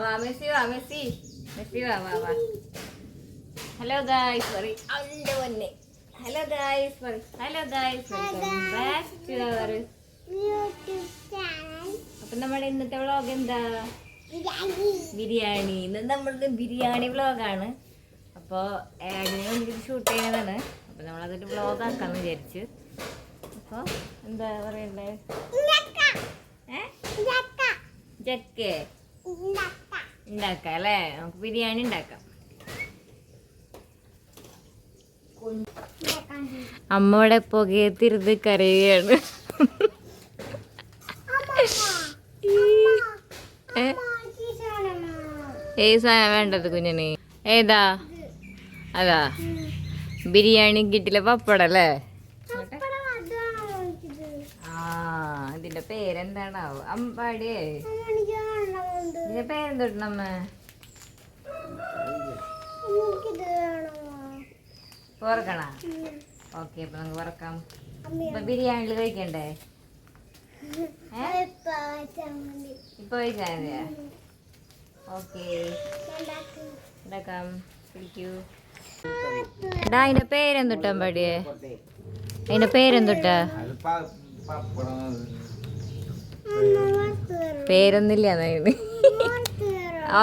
വാ മെസ്സി വാ Messi Messi വാ വാ വാ. ഹലോ ഗായ്സ് പറ അവൻ്റെ പൊന്നെ. ഹലോ ഗായ്സ് പറ. Hello guys welcome back to our YouTube channel. അപ്പം നമ്മുടെ ഇന്നത്തെ വ്ളോഗ് എന്താ? ബിരിയാണി. ഇന്ന് നമ്മളുടെ ബിരിയാണി വ്ളോഗാണ്. അപ്പോൾ ആഡിന് വേണ്ടിയിട്ട് ഷൂട്ട് ചെയ്യുന്നതാണ്. അപ്പോൾ നമ്മളതൊരു വ്ളോഗ് ആക്കാമെന്ന് വിചാരിച്ചു. അപ്പോൾ എന്താ പറയണ്ടേ? ചക്കേ ഉണ്ടാക്കാം അല്ലേ? നമുക്ക് ബിരിയാണി ഉണ്ടാക്കാം. അമ്മ ഇവിടെ പുകയത്തിരുന്ന് കരയുകയാണ്. ഏത് സാധനം വേണ്ടത് കുഞ്ഞിന്? ഏതാ? അതാ ബിരിയാണി കിട്ടില്ല പപ്പടല്ലേ? ഇതിന്റെ പേരെന്താണാവോ? അമ്പാടിയേ. ഇതിന്റെ പേരെന്തോട്ടമ്മ? വറക്കണ? ഓക്കെ, അപ്പൊ നമുക്ക് വറക്കാം. ഇപ്പൊ ബിരിയാണിയിൽ കഴിക്കണ്ടേ? ഇപ്പൊ കഴിച്ചാ മതിയാ? ഓക്കെ, ഉണ്ടാക്കാം. പിടിക്കൂ. അതിന്റെ പേരെന്തൊട്ടാ അമ്പാടിയേ? അതിന്റെ പേരെന്തൊട്ടാ? പേരൊന്നില്ല.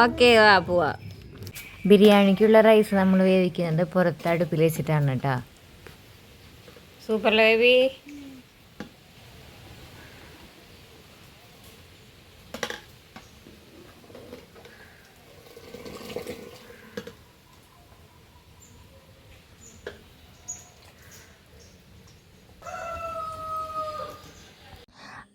ഓക്കെ, വാ പോവാ. ബിരിയാണിക്കുള്ള റൈസ് നമ്മൾ വേവിക്കുന്നത് പുറത്ത് അടുപ്പിൽ വെച്ചിട്ടാണ് കേട്ടോ. Super baby.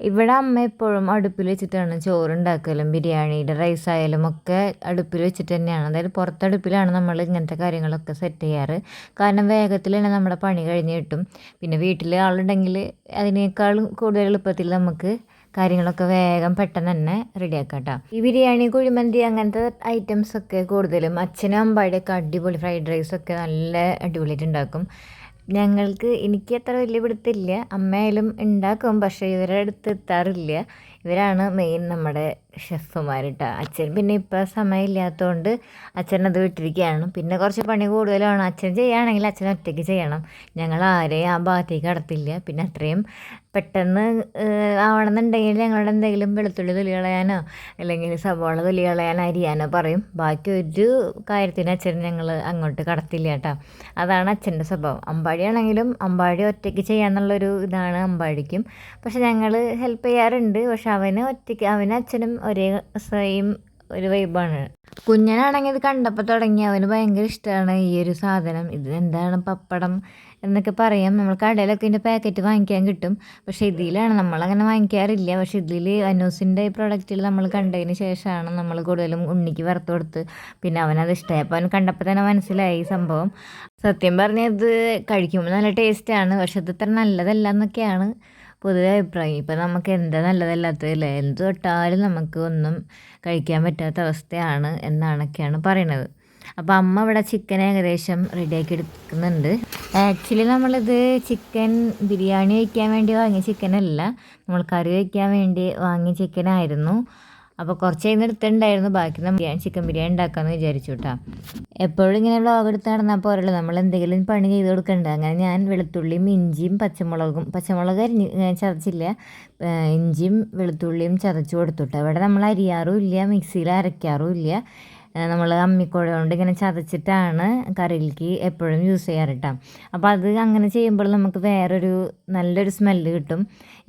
ഇവിടെ അമ്മ എപ്പോഴും അടുപ്പിൽ വെച്ചിട്ടാണ് ചോറുണ്ടാക്കലും ബിരിയാണിയുടെ റൈസ് ആയാലും ഒക്കെ അടുപ്പിൽ വെച്ചിട്ട് തന്നെയാണ്. അതായത് പുറത്തടുപ്പിലാണ് നമ്മൾ ഇങ്ങനത്തെ കാര്യങ്ങളൊക്കെ സെറ്റ് ചെയ്യാറ്. കാരണം വേഗത്തിൽ തന്നെ നമ്മുടെ പണി കഴിഞ്ഞ് കിട്ടും. പിന്നെ വീട്ടിൽ ആളുണ്ടെങ്കിൽ അതിനേക്കാളും കൂടുതൽ എളുപ്പത്തിൽ നമുക്ക് കാര്യങ്ങളൊക്കെ വേഗം പെട്ടെന്ന് തന്നെ റെഡിയാക്കാം കേട്ടോ. ഈ ബിരിയാണി, കുഴിമന്തി അങ്ങനത്തെ ഐറ്റംസൊക്കെ കൂടുതലും അച്ഛനും അമ്പാടിയൊക്കെ അടിപൊളി, ഫ്രൈഡ് റൈസൊക്കെ നല്ല അടിപൊളിയായിട്ട് ഉണ്ടാക്കും. എനിക്ക് അത്ര വലിയ പിടുത്തില്ല. അമ്മയായാലും ഉണ്ടാക്കും, പക്ഷേ ഇവരുടെ അടുത്ത് എത്താറില്ല. ഇവരാണ് മെയിൻ നമ്മുടെ ഷെഫുമാർ കേട്ടോ. അച്ഛൻ പിന്നെ ഇപ്പോൾ സമയമില്ലാത്തതുകൊണ്ട് അച്ഛനത് വിട്ടിരിക്കുകയാണ്. പിന്നെ കുറച്ച് പണി കൂടുതലാണ്. അച്ഛൻ ചെയ്യുകയാണെങ്കിൽ അച്ഛൻ ഒറ്റയ്ക്ക് ചെയ്യണം. ഞങ്ങൾ ആരെയും ആ ഭാഗത്തേക്ക് കടത്തില്ല. പിന്നെ അത്രയും പെട്ടെന്ന് ആവണമെന്നുണ്ടെങ്കിൽ ഞങ്ങളുടെ എന്തെങ്കിലും വെളുത്തുള്ളി തൊലി കളയാനോ അല്ലെങ്കിൽ സവാള തൊലി കളയാനോ അരിയാനോ പറയും. ബാക്കി ഒരു കാര്യത്തിന് അച്ഛൻ ഞങ്ങൾ അങ്ങോട്ട് കടത്തില്ല കേട്ടോ. അതാണ് അച്ഛൻ്റെ സ്വഭാവം. അമ്പാടിയാണെങ്കിലും അമ്പാടി ഒറ്റയ്ക്ക് ചെയ്യാന്നുള്ളൊരു ഇതാണ് അമ്പാടിക്കും. പക്ഷെ ഞങ്ങൾ ഹെൽപ്പ് ചെയ്യാറുണ്ട്. പക്ഷെ അവന് അച്ഛനും ഒരേ സെയിം ഒരു വൈബാണ്. കുഞ്ഞനാണെങ്കിൽ ഇത് കണ്ടപ്പോൾ തുടങ്ങി അവന് ഭയങ്കര ഇഷ്ടമാണ് ഈ ഒരു സാധനം. ഇത് എന്താണ് പപ്പടം എന്നൊക്കെ പറയാം. നമ്മൾ കടയിലൊക്കെ ഇതിൻ്റെ പാക്കറ്റ് വാങ്ങിക്കാൻ കിട്ടും. പക്ഷേ ഇതിലാണ് നമ്മളങ്ങനെ വാങ്ങിക്കാറില്ല. പക്ഷേ ഇതിൽ അനൂസിൻ്റെ ഈ പ്രൊഡക്റ്റിൽ നമ്മൾ കണ്ടതിന് ശേഷമാണ് നമ്മൾ കൂടുതലും ഉണ്ണിക്ക് വറുത്ത് കൊടുത്ത്. പിന്നെ അവനത് ഇഷ്ടമായി. അപ്പോൾ അവൻ കണ്ടപ്പോൾ തന്നെ മനസ്സിലായി ഈ സംഭവം. സത്യം പറഞ്ഞാൽ ഇത് കഴിക്കുമ്പോൾ നല്ല ടേസ്റ്റാണ്. പക്ഷെ ഇത് ഇത്ര നല്ലതല്ല എന്നൊക്കെയാണ് പൊതുവെ അഭിപ്രായം. ഇപ്പം നമുക്ക് എന്താ നല്ലതല്ലാത്തതല്ലേ? എന്ത് തൊട്ടാലും നമുക്ക് ഒന്നും കഴിക്കാൻ പറ്റാത്ത അവസ്ഥയാണ് എന്നാണൊക്കെയാണ് പറയണത്. അപ്പോൾ അമ്മ ഇവിടെ ചിക്കൻ ഏകദേശം റെഡിയാക്കി എടുക്കുന്നുണ്ട്. ആക്ച്വലി നമ്മളിത് ചിക്കൻ ബിരിയാണി വയ്ക്കാൻ വേണ്ടി വാങ്ങിയ ചിക്കനല്ല, നമ്മൾ കറി വയ്ക്കാൻ വേണ്ടി വാങ്ങിയ ചിക്കനായിരുന്നു. അപ്പോൾ കുറച്ച് കഴിഞ്ഞ് എടുത്തിട്ടുണ്ടായിരുന്നു. ബാക്കി നമ്മൾ ചിക്കൻ ബിരിയാണി ഉണ്ടാക്കാമെന്ന് വിചാരിച്ചു കേട്ടോ. എപ്പോഴും ഇങ്ങനെ വ്ളോഗ് എടുത്ത് നടന്നാൽ പോരല്ലോ, നമ്മൾ എന്തെങ്കിലും പണി ചെയ്ത് കൊടുക്കണ്ടേ. അങ്ങനെ ഞാൻ വെളുത്തുള്ളിയും ഇഞ്ചിയും പച്ചമുളക് ചതച്ചില്ല, ഇഞ്ചിയും വെളുത്തുള്ളിയും ചതച്ച് കൊടുത്തുട്ടോ. ഇവിടെ നമ്മൾ അരിയാറും ഇല്ല, മിക്സിയിൽ അരയ്ക്കാറും ഇല്ല. നമ്മൾ അമ്മിക്കുഴ കൊണ്ട് ഇങ്ങനെ ചതച്ചിട്ടാണ് കറിയിലേക്ക് എപ്പോഴും യൂസ് ചെയ്യാറ് കേട്ടോ. അപ്പോൾ അത് അങ്ങനെ ചെയ്യുമ്പോൾ നമുക്ക് വേറൊരു നല്ലൊരു സ്മെല്ല് കിട്ടും.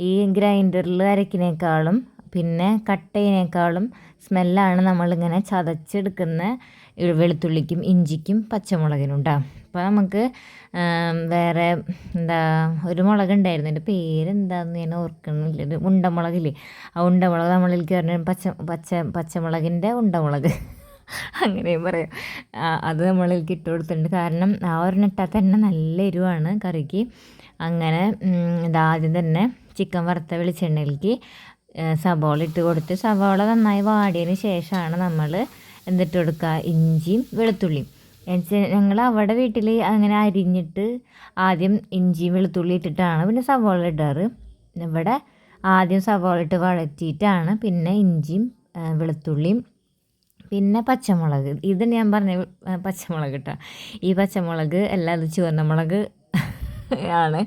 ഈ ഗ്രൈൻഡറിൽ അരക്കിനേക്കാളും പിന്നെ കട്ടയിനേക്കാളും സ്മെല്ലാണ് നമ്മളിങ്ങനെ ചതച്ചെടുക്കുന്ന വെളുത്തുള്ളിക്കും ഇഞ്ചിക്കും പച്ചമുളകിനും ഉണ്ടാകും. അപ്പോൾ നമുക്ക് വേറെ ഒരു മുളകുണ്ടായിരുന്നു, എൻ്റെ പേരെന്താന്ന് ഞാൻ ഓർക്കണില്ല. ഒരു ഉണ്ടമുളകില്ലേ, ആ ഉണ്ടമുളക് നമ്മളിലേക്ക് പറഞ്ഞ പച്ചമുളകിൻ്റെ ഉണ്ടമുളക് അങ്ങനെയും പറയാം. അത് നമ്മളിലേക്ക് ഇട്ട് കൊടുത്തിട്ടുണ്ട്. കാരണം ആ ഒരെണ്ണിട്ടാൽ തന്നെ നല്ല എരിവാണ് കറിക്ക്. അങ്ങനെ ആദ്യം തന്നെ ചിക്കൻ വറുത്ത വെളിച്ചെണ്ണയിലേക്ക് സവാള ഇട്ട് കൊടുത്ത് സവാള നന്നായി വാടിയതിന് ശേഷമാണ് നമ്മൾ എന്തിട്ട് കൊടുക്കുക, ഇഞ്ചിയും വെളുത്തുള്ളിയും. ഞങ്ങൾ അവിടെ വീട്ടിൽ അങ്ങനെ അരിഞ്ഞിട്ട് ആദ്യം ഇഞ്ചിയും വെളുത്തുള്ളി ഇട്ടിട്ടാണ് പിന്നെ സവാള ഇടാറ്. ഇവിടെ ആദ്യം സവാള ഇട്ട് വഴറ്റിയിട്ടാണ് പിന്നെ ഇഞ്ചിയും വെളുത്തുള്ളിയും പിന്നെ പച്ചമുളക്, ഇത് ഞാൻ പറഞ്ഞ പച്ചമുളക് കേട്ടോ. ഈ പച്ചമുളക് അല്ലാതെ ചുവന്ന മുളക് ആണ്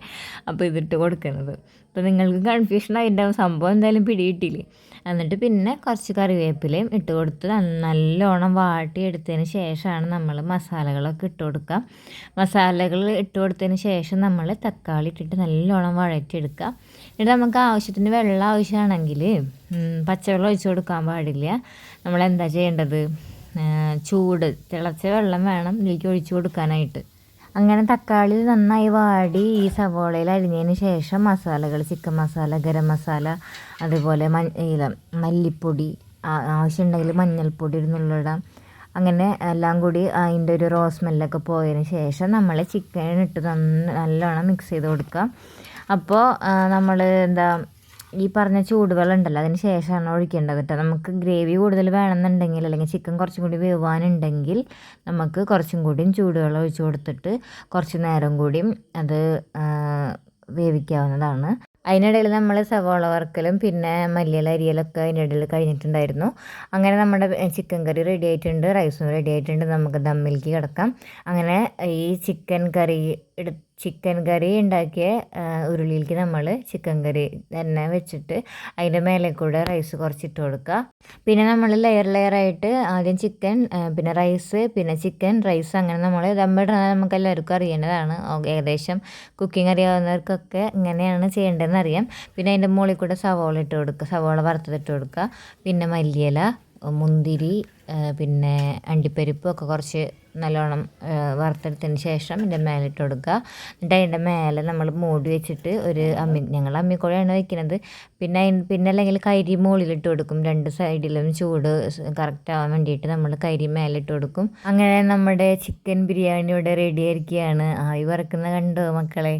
അപ്പോൾ ഇതിട്ട് കൊടുക്കുന്നത്. അപ്പോൾ നിങ്ങൾക്ക് കൺഫ്യൂഷൻ ആയിട്ടുണ്ടാവും, സംഭവം എന്തായാലും പിടികിട്ടില്ലേ. എന്നിട്ട് പിന്നെ കുറച്ച് കറിവേപ്പിലയും ഇട്ട് കൊടുത്ത് നല്ലോണം വാട്ടിയെടുത്തതിന് ശേഷമാണ് നമ്മൾ മസാലകളൊക്കെ ഇട്ട് കൊടുക്കുക. മസാലകൾ ഇട്ട് കൊടുത്തതിന് ശേഷം നമ്മൾ തക്കാളി ഇട്ടിട്ട് നല്ലോണം വഴറ്റിയെടുക്കുക. എന്നിട്ട് നമുക്ക് ആവശ്യത്തിന് വെള്ളം ആവശ്യമാണെങ്കിൽ പച്ചവെള്ളം ഒഴിച്ച് കൊടുക്കാൻ പാടില്ല. നമ്മളെന്താ ചെയ്യേണ്ടത്, തിളച്ച വെള്ളം വേണം ഇതിലേക്ക് ഒഴിച്ച് കൊടുക്കാനായിട്ട്. അങ്ങനെ തക്കാളി നന്നായി വാടി ഈ സവോളയിൽ അരിഞ്ഞതിന് ശേഷം മസാലകൾ, ചിക്കൻ മസാല, ഗരം മസാല, അതുപോലെ മല്ലിപ്പൊടി, ആവശ്യമുണ്ടെങ്കിൽ മഞ്ഞൾപ്പൊടി ഇരുന്നുള്ളിടാം. അങ്ങനെ എല്ലാം കൂടി അതിൻ്റെ ഒരു സ്മെല്ലൊക്കെ പോയതിന് ശേഷം നമ്മൾ ചിക്കൻ ഇട്ട് നല്ലോണം മിക്സ് ചെയ്ത് കൊടുക്കുക. അപ്പോൾ നമ്മൾ ഈ പറഞ്ഞ ചൂടുവെള്ളം ഉണ്ടല്ലോ അതിന് ശേഷമാണ് ഒഴിക്കേണ്ടത് കേട്ടോ. നമുക്ക് ഗ്രേവി കൂടുതൽ വേണമെന്നുണ്ടെങ്കിൽ അല്ലെങ്കിൽ ചിക്കൻ കുറച്ചും കൂടി വേവാനുണ്ടെങ്കിൽ നമുക്ക് കുറച്ചും കൂടിയും ചൂടുവെള്ളം ഒഴിച്ച് കൊടുത്തിട്ട് കുറച്ച് നേരം കൂടിയും അത് വേവിക്കാവുന്നതാണ്. അതിനിടയിൽ നമ്മൾ സവാള വറുക്കലും പിന്നെ മല്ലിയില അരിയലൊക്കെ അതിനിടയിൽ കഴിഞ്ഞിട്ടുണ്ടായിരുന്നു. അങ്ങനെ നമ്മുടെ ചിക്കൻ കറി റെഡി ആയിട്ടുണ്ട്, റൈസും റെഡി ആയിട്ടുണ്ട്. നമുക്ക് ദമ്മിലേക്ക് കിടക്കാം. അങ്ങനെ ഈ ചിക്കൻ കറി ഉണ്ടാക്കിയ ഉരുളിയിലേക്ക് നമ്മൾ ചിക്കൻ കറി തന്നെ വെച്ചിട്ട് അതിൻ്റെ മേലെ കൂടെ റൈസ് കുറച്ചിട്ട് കൊടുക്കുക. പിന്നെ നമ്മൾ ലെയറായിട്ട് ആദ്യം ചിക്കൻ, പിന്നെ റൈസ്, പിന്നെ ചിക്കൻ, റൈസ്, അങ്ങനെ നമ്മൾ ദമ്മിടുന്നത് നമുക്ക് എല്ലാവർക്കും അറിയേണ്ടതാണ്. ഏകദേശം കുക്കിംഗ് അറിയാവുന്നവർക്കൊക്കെ ഇങ്ങനെയാണ് ചെയ്യേണ്ടതെന്ന് അറിയാം. പിന്നെ അതിൻ്റെ മുകളിൽ കൂടെ സവോള ഇട്ട് കൊടുക്കുക, സവോള വറുത്തിട്ട് കൊടുക്കുക. പിന്നെ മല്ലിയില, മുന്തിരി, പിന്നെ അണ്ടിപ്പരിപ്പും ഒക്കെ കുറച്ച് നല്ലോണം വറുത്തെടുത്തതിന് ശേഷം ഇതിൻ്റെ മേലെ ഇട്ട് കൊടുക്കുക. എന്നിട്ട് അതിൻ്റെ മേലെ നമ്മൾ മൂടി വെച്ചിട്ട് ഞങ്ങൾ അമ്മിക്കോഴയാണ് വയ്ക്കുന്നത്. പിന്നെ അല്ലെങ്കിൽ കരി മുകളിലിട്ട് കൊടുക്കും. 2 സൈഡിലും ചൂട് കറക്റ്റ് ആവാൻ വേണ്ടിയിട്ട് നമ്മൾ കരി മേലെ ഇട്ട് കൊടുക്കും. അങ്ങനെ നമ്മുടെ ചിക്കൻ ബിരിയാണി ഇവിടെ റെഡി ആയിരിക്കുകയാണ്. ആയി വറക്കുന്ന കണ്ടോ മക്കളെ.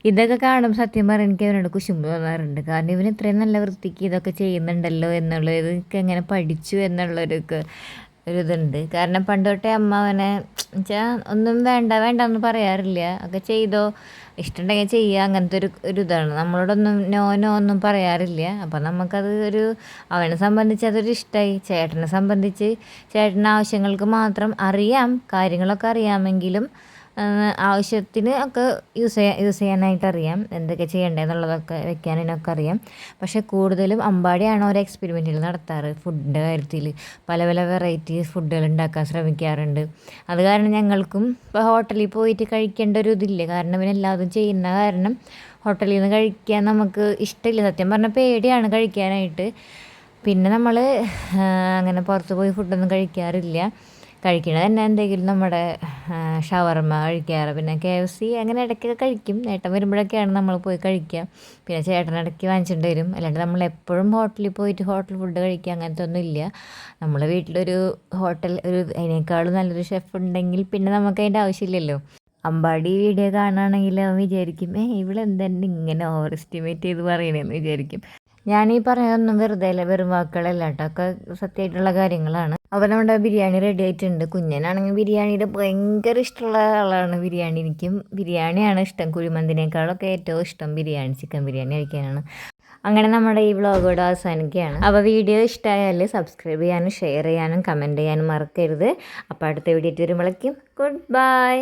ഇതൊക്കെ കാണുമ്പോൾ സത്യം പറയാൻ എനിക്ക് അവനോട് കുശുമ്പ് തോന്നാറുണ്ട്. കാരണം ഇവന് ഇത്രയും നല്ല വൃത്തിക്ക് ഇതൊക്കെ ചെയ്യുന്നുണ്ടല്ലോ എന്നുള്ളത്, ഇതൊക്കെ എങ്ങനെ പഠിച്ചു ഒരിതുണ്ട്. കാരണം പണ്ട് തൊട്ടേ അമ്മ അവനെ വെച്ചാൽ ഒന്നും വേണ്ടെന്ന് പറയാറില്ല. ഒക്കെ ചെയ്തോ, ഇഷ്ടമുണ്ടെങ്കിൽ ചെയ്യുക, അങ്ങനത്തെ ഒരു ഇതാണ്. നമ്മളോടൊന്നും നോ ഒന്നും പറയാറില്ല. അപ്പം നമുക്കത് അവനെ സംബന്ധിച്ച് അതൊരു ഇഷ്ടമായി. ചേട്ടനെ സംബന്ധിച്ച് ചേട്ടൻ്റെ ആവശ്യങ്ങൾക്ക് മാത്രം അറിയാം, കാര്യങ്ങളൊക്കെ അറിയാമെങ്കിലും ആവശ്യത്തിന് ഒക്കെ യൂസ് ചെയ്യാനായിട്ട് അറിയാം, എന്തൊക്കെ ചെയ്യേണ്ടതെന്നുള്ളതൊക്കെ വെക്കാനൊക്കെ അറിയാം. പക്ഷേ കൂടുതലും അമ്പാടിയാണ് ഓരോ എക്സ്പെരിമെൻറ്റുകൾ നടത്താറ് ഫുഡിൻ്റെ കാര്യത്തിൽ. പല വെറൈറ്റീസ് ഫുഡുകൾ ഉണ്ടാക്കാൻ ശ്രമിക്കാറുണ്ട്. അത് കാരണം ഞങ്ങൾക്കും ഇപ്പോൾ ഹോട്ടലിൽ പോയിട്ട് കഴിക്കേണ്ട ഒരു ഇതില്ല. കാരണം ഇവനെല്ലാതും ചെയ്യുന്ന കാരണം ഹോട്ടലിൽ നിന്ന് കഴിക്കാൻ നമുക്ക് ഇഷ്ടമില്ല. സത്യം പറഞ്ഞാൽ പേടിയാണ് കഴിക്കാനായിട്ട്. പിന്നെ നമ്മൾ അങ്ങനെ പുറത്ത് പോയി ഫുഡൊന്നും കഴിക്കാറില്ല. കഴിക്കണത് തന്നെ എന്തെങ്കിലും നമ്മുടെ ഷവർമ കഴിക്കാറ്, പിന്നെ KFC അങ്ങനെ ഇടയ്ക്കൊക്കെ കഴിക്കും. ഏട്ടൻ വരുമ്പോഴൊക്കെയാണ് നമ്മൾ പോയി കഴിക്കുക. പിന്നെ ചേട്ടൻ ഇടയ്ക്ക് വാങ്ങിച്ചിട്ട് വരും. അല്ലാണ്ട് നമ്മൾ എപ്പോഴും ഹോട്ടലിൽ പോയിട്ട് ഹോട്ടൽ ഫുഡ് കഴിക്കുക അങ്ങനത്തെ ഒന്നും ഇല്ല. നമ്മളെ വീട്ടിലൊരു അതിനേക്കാളും നല്ലൊരു ഷെഫ് ഉണ്ടെങ്കിൽ പിന്നെ നമുക്ക് അതിൻ്റെ ആവശ്യമില്ലല്ലോ. അമ്പാടി വീഡിയോ കാണുകയാണെങ്കിൽ അവൻ വിചാരിക്കും ഇവളെന്തെന്നെ ഇങ്ങനെ ഓവർ എസ്റ്റിമേറ്റ് ചെയ്ത് പറയണേന്ന് വിചാരിക്കും. ഞാനീ പറഞ്ഞതൊന്നും വെറുതെ അല്ല, വെറും വാക്കുകളല്ല കേട്ടോ, ഒക്കെ സത്യമായിട്ടുള്ള കാര്യങ്ങളാണ്. അപ്പോൾ നമ്മുടെ ബിരിയാണി റെഡി ആയിട്ടുണ്ട്. കുഞ്ഞനാണെങ്കിൽ ബിരിയാണിയുടെ ഭയങ്കര ഇഷ്ടമുള്ള ആളാണ്. എനിക്കും ബിരിയാണിയാണ് ഇഷ്ടം. കുഴിമന്തിനേക്കാളൊക്കെ ഏറ്റവും ഇഷ്ടം ചിക്കൻ ബിരിയാണി കഴിക്കാനാണ്. അങ്ങനെ നമ്മുടെ ഈ വ്ളോഗ് ഇവിടെ അവസാനിക്കുകയാണ്. അപ്പോൾ വീഡിയോ ഇഷ്ടമായാൽ സബ്സ്ക്രൈബ് ചെയ്യാനും ഷെയർ ചെയ്യാനും കമൻറ്റ് ചെയ്യാനും മറക്കരുത്. അപ്പോൾ അടുത്ത വീഡിയോ വരുമ്പോഴേക്കും ഗുഡ് ബൈ.